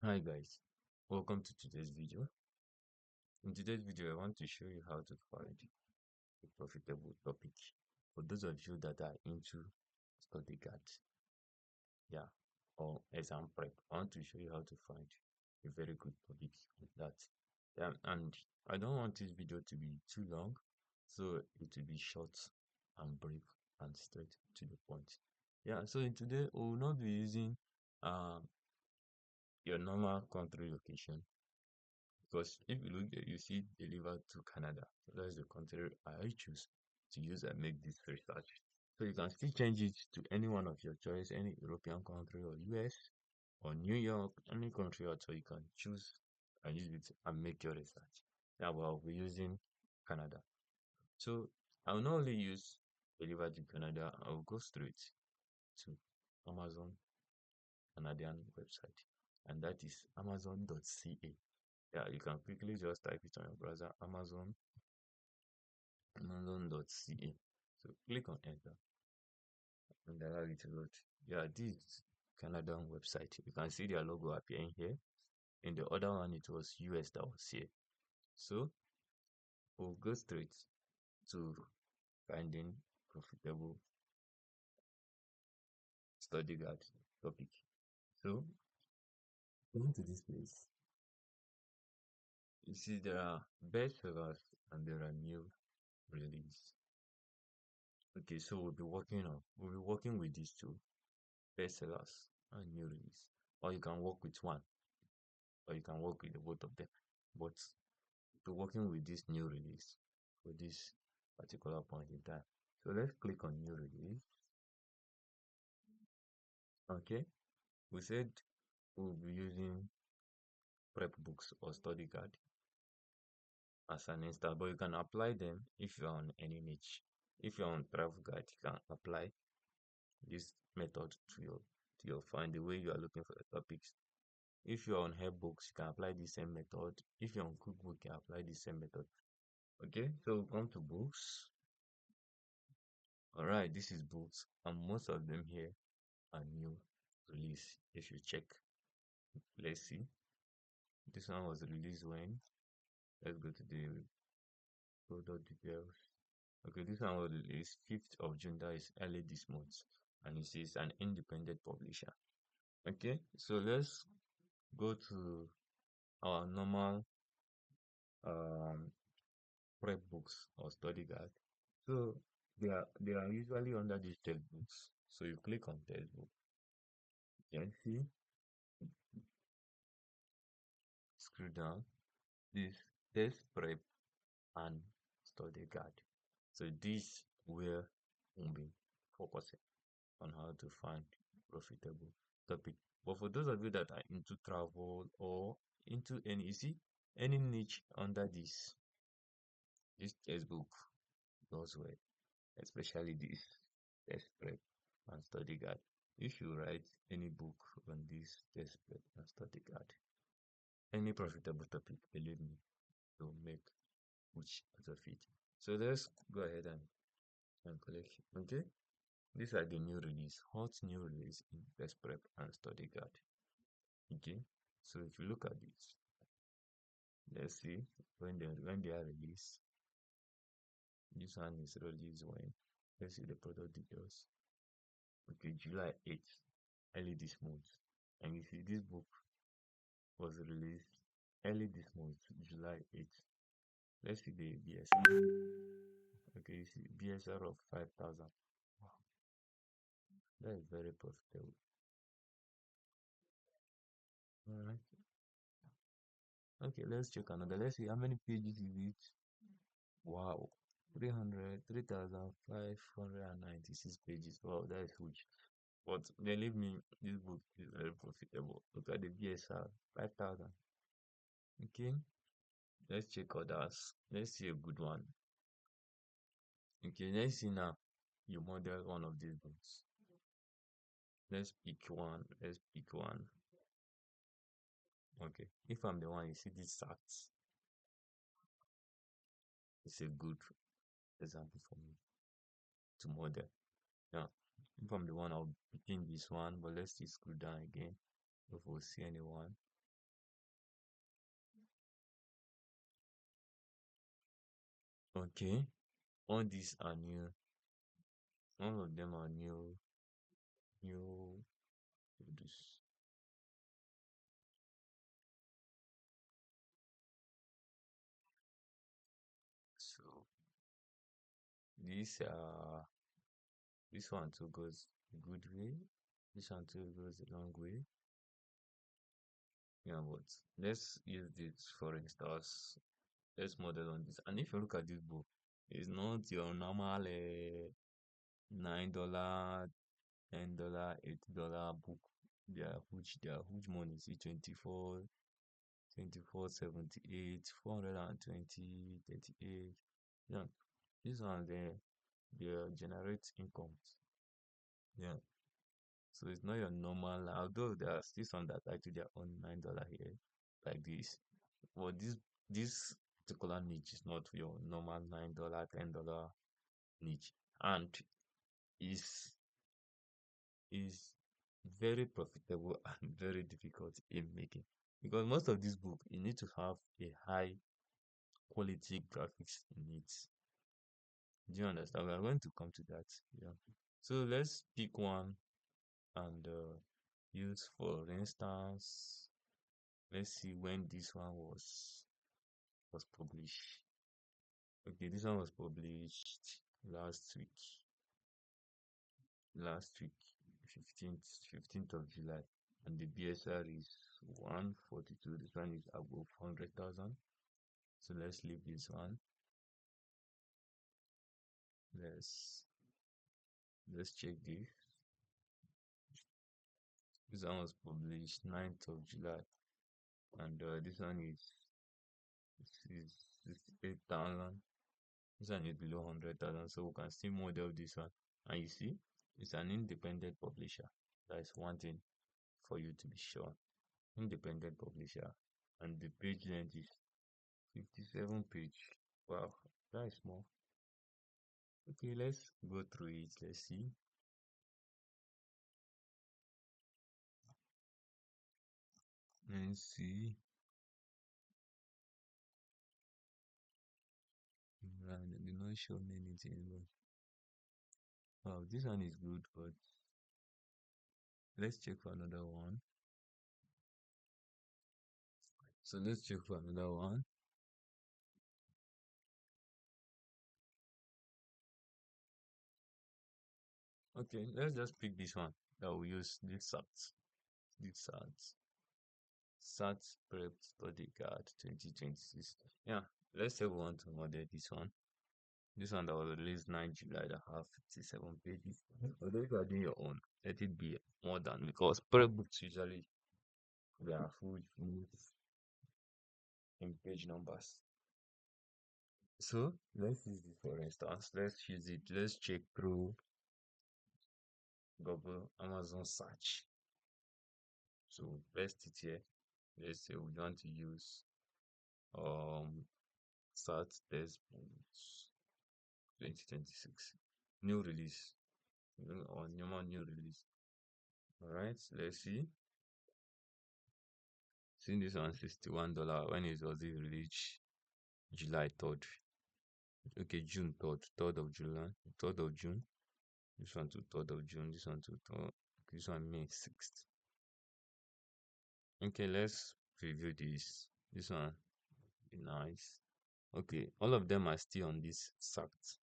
Hi guys, welcome to today's video. In today's video, I want to show you how to find a profitable topic for those of you that are into study guide, yeah, or exam prep. I want to show you how to find a very good topic like that. And I don't want this video to be too long, so it will be short and brief and straight to the point. Yeah, so in today we will not be using uh your normal country location. Because if you look there, you see delivered to Canada. So that's the country I choose to use and make this research. So you can still change it to any one of your choice, any European country or US or New York, any country or so you can choose and use it and make your research. Yeah, well, we're using Canada. So I will not only use delivered to Canada, I will go straight to Amazon Canadian website, and that is amazon.ca. Yeah, you can quickly just type it on your browser, amazon.ca. So click on enter and allow it to load. Yeah, this is Canadian website. You can see their logo appearing here. In the other one, it was US that was here. So we'll go straight to finding profitable study guide topic. So going to this place, you see there are bestsellers and there are new release. Okay, so we'll be working with these two bestsellers and new release, or you can work with one, or you can work with the both of them. But we're working with this new release for this particular point in time. So let's click on new release. Okay, we said we'll be using prep books or study guide as an install, but you can apply them if you're on any niche. If you're on travel guide, you can apply this method to your find the way you are looking for the topics. If you're on help books, you can apply the same method. If you're on cookbook, you can apply the same method. Okay, so come to books. All right, this is books, and most of them here are new release. If you check, let's see. This one was released when? Let's go to the product details. Okay, this one was released 5th of June. That is early this month, and it says an independent publisher. Okay, so let's go to our normal um prep books or study guide. So they are usually under these textbooks. So you click on textbook. You can see, scroll down, this test prep and study guide. So this where we'll be focusing on how to find profitable topic. But for those of you that are into travel or into any, you see, any niche under this textbook goes well, especially this test prep and study guide. If you write any book on this test prep and study guide, any profitable topic, believe me, you'll make much out of it. So let's go ahead and collect. Okay, these are the new release, hot new release in test prep and study guide. Okay, so if you look at this, let's see when they are released. This one is released when, let's see the product details. Okay, July 8th, early this month. And you see this book was released early this month, July 8th. Let's see the BSR. Okay, you see BSR of 5,000. Wow, that is very profitable. Alright. Okay, let's check another. Let's see how many pages is it. Wow. 3,596 pages. Wow, that is huge. But believe me, this book is very profitable. Look at the BSR, 5,000. Okay, let's check others. Let's see a good one. Okay, let's see now. You model one of these books. Let's pick one. Let's pick one. Okay, if I'm the one, you see this SAT. It's a good example for me to model. Now, if I'm the one, I'll be picking this one, but let's just scroll down again if we'll see anyone. Okay, all these are new. All of them are new produce. So these this one too goes a good way. This one too goes a long way. Yeah, but let's use this for instance. Let's model on this. And if you look at this book, it's not your normal $9, $10, $8 book. They are huge money. See 24, 24, 78, 420, 38. Yeah. This one they generate income. Yeah. So it's not your normal, although there are still some that actually their own $9 here, like this. But this particular niche is not your normal $9, $10 niche, and is is very profitable and very difficult in making. Because most of this book you need to have a high quality graphics in it. Do you understand? We are going to come to that. Yeah. So let's pick one and use for instance. Let's see when this one was published. Okay, this one was published last week. Last week, 15th of July, and the BSR is 142. This one is above 100,000. So let's leave this one. Let's let's check this. This one was published 9th of July, and this one is 8,000. This one is below 100,000, so we can still model this one. And you see, it's an independent publisher. That is one thing for you to be sure. Independent publisher, and the page length is 57 page. Wow, that is small. Okay, let's go through it. Let's see. Let's see. They did not show me anything, but wow, this one is good, but let's check for another one. So let's check for another one. Okay, let's just pick this one that we use this SAT. This SAT Prep Study Guide 2026. Yeah, let's say we want to model this one. This one that was released 9 July that have 57 pages. Although if you are doing your own, let it be more than, because prep books usually they are full in page numbers. So let's use this for instance. Let's use it. Let's check through Google Amazon search. So paste it here. Let's say we want to use um start test books 2026 new release or normal new release. All right, let's see. Seeing this one $61 when it was released July 3rd. Okay, June 3rd, 3rd of July, 3rd of June. This one to 3rd of June, this one to 3rd, this one May 6th. Okay, let's review this. This one be nice. Okay, all of them are still on this SACT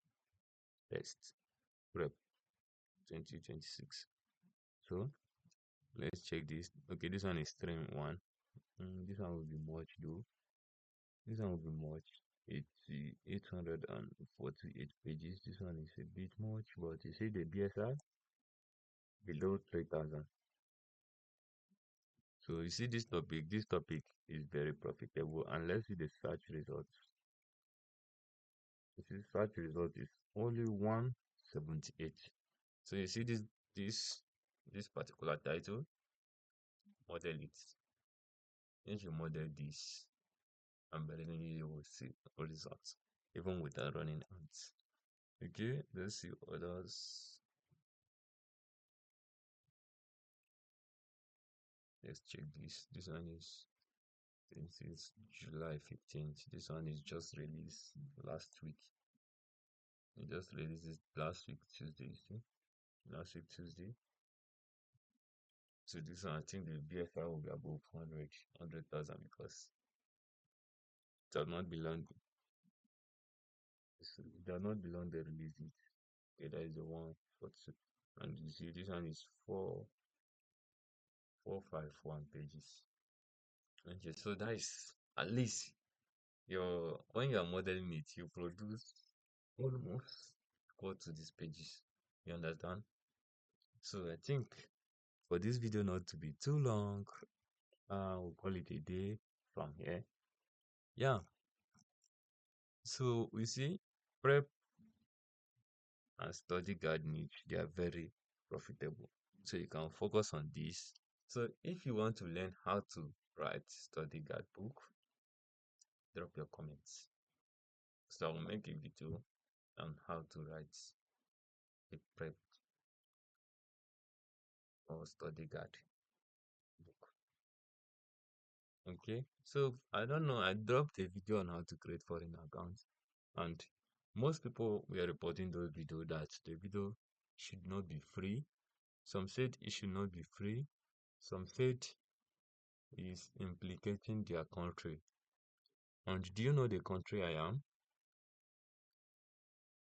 test prep 2026. So let's check this. Okay, this one is stream one. This one will be much though. This one will be much. It's 848 pages. This one is a bit much, but you see the BSR below 3,000. So you see this topic is very profitable. And let's see the search results. You see search result is only 178. So you see this particular title, model it. If you model this, I'm betting you will see results even without running ads. Okay, let's see others. Let's check this. This one is July 15th. This one is just released last week. It just released it last week Tuesday. You see, last week Tuesday. So this one, I think the BFI will be above 100,000 because it does not belong. It does not belong the release it. Okay, that is the one for two. And you see, this one is 451 pages. Okay, so that is at least your when you are modeling it, you produce almost equal to these pages. You understand? So I think for this video not to be too long, we'll call it a day from here. Yeah. So we see prep and study guide niche, they are very profitable. So you can focus on this. So if you want to learn how to write study guide book, drop your comments. So I will make a video on how to write a prep or study guide book. Okay, so I don't know. I dropped a video on how to create foreign accounts, and most people were reporting those videos that the video should not be free. Some said it should not be free. Some said it's implicating their country. And do you know the country I am?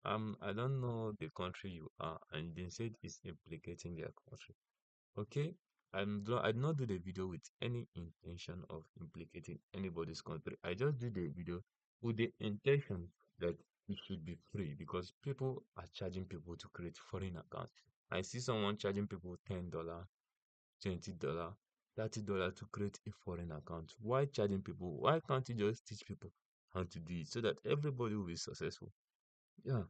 I don't know the country you are, and they said it's implicating their country. Okay, I did not do the video with any intention of implicating anybody's country. I just did the video with the intention that it should be free because people are charging people to create foreign accounts. I see someone charging people $10, $20, $30 to create a foreign account. Why charging people? Why can't you just teach people how to do it so that everybody will be successful? Yeah,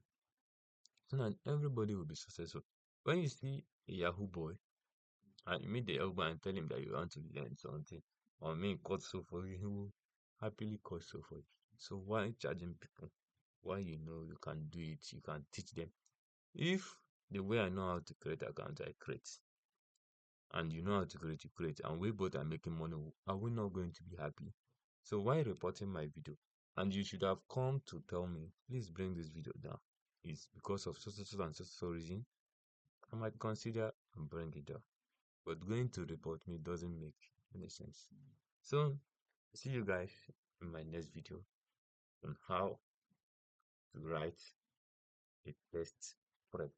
so that everybody will be successful. When you see a Yahoo boy and you meet the Yahoo boy and tell him that you want to learn something, or me cut so for you, he will happily cut so for you. So why charging people? Why you know you can do it, you can teach them. If the way I know how to create accounts, I create, and you know how to create, you create, and we both are making money, are we not going to be happy? So why reporting my video? And you should have come to tell me, please bring this video down. It's because of so and so reason. I might consider and bring it down. But going to report me doesn't make any sense. So see you guys in my next video on how to write a test prep.